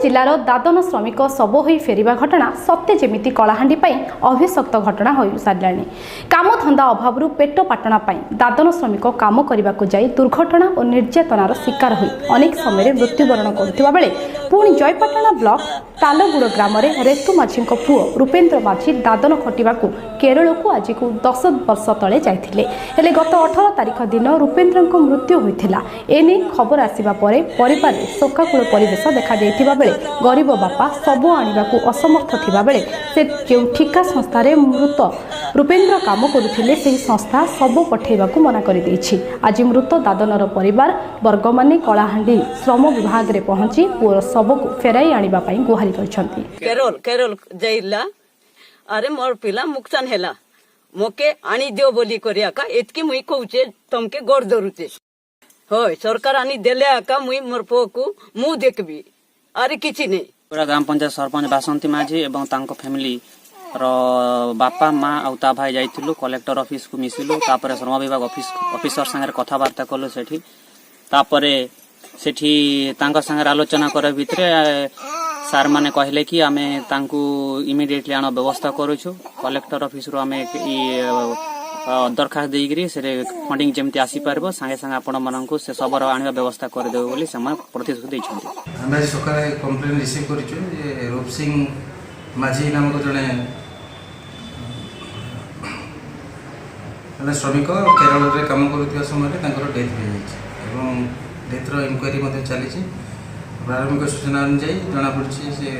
जिलार दादन श्रमिक शब हो फेरिबा घटना सत्य जेमिति कलाहांडी अभिशप्त घटना हो सारा कामधंदा अभाव पेट पाटना दादन श्रमिक काम करने को जाई दुर्घटना और निर्यातनार शिकार हो अनेक समय मृत्युवरण करुवा बेले पुणी जयपाटना ब्लॉक तालगुड़ ग्राम रेतु माझी पुओ रूपेन्द्र माझी दादन खटिबा केरल को आज को 10 वर्ष तले जाइथिले हेले गत 18 तारिख दिन रूपेन्द्र मृत्यु होइथिला एने खबर आसिबा परे परिवार शोकाकुल परिवेश देखा देथिबा बेले गरीब बापा शब आनिबा असमर्थ थिबा बेले से जो ठिका संस्था रे मृत रूपेन्द्र काम करुथिले सेही संस्था शब पठेबाकू मना करि दैछि। आज मृत दादनर परिवार वर्गमाने कलाहांडी श्रम विभाग रे पहुंची पुओ शब को फेराई आनिबा पई गुहारी करछंती। केरल जाइला अरे मोर पिला मुक्सान हैला मोके आनी दियो बोली करिया का एतकी मुई कहूचे तमके गोर धरुचे होय सरकार आनी देले आका मुई मोर पो को मु देखबी अरे किछि नै। पूरा ग्राम पंचायत सरपंच बासंती माझी एवं तांको फैमिली रो बापा माँ आउ ता भाई जाइथिलु कलेक्टर ऑफिस को मिसिलु तापर श्रम विभाग ऑफिसर संगे कथबार्ता कलु सेठी तापरे सेठी तांको संगे आलोचना करे भितरे सार माने कहले कि आमे तांकू इमिडिएटली आनो व्यवस्था करूछु कलेक्टर ऑफिस रो आमे दरखास्त देगिरी से फंडिंग जेमती आसी पारबो संगे संगे आपण माननकू से सबर आनिबा व्यवस्था कर देबो बोली समय प्रतिश्रुति दैछन्ती। हमें सकाळे कंप्लेन रिसीव करिछु जे रूप सिंह माझी नामक जने श्रमिक केरल रे काम करुवा समय डेथ हो जाए डेथ रो इंक्वायरी मध्य चली प्रारंभिक सूचना अनुसार जना पड़ी से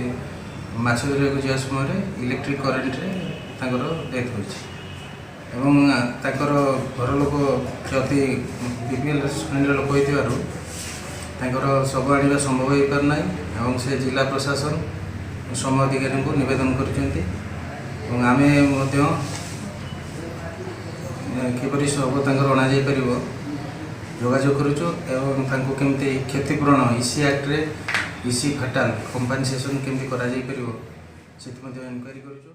माछ धरने को जा समय इलेक्ट्रिक करेन्ट डेथ हो घर लोक अति बीपीएल श्रेणी लोक होकर शव आने संभव हो पारना और से जिला प्रशासन श्रम अधिकारी को निवेदन करमें किपरि शव अणापर जोगाजोग करुचु केमती क्षतिपूरण इसी एक्ट रे इसी फाटाल कंपनसेसन केमती करा जाई परिबो सेति मध्ये इनक्वायरी करुचु।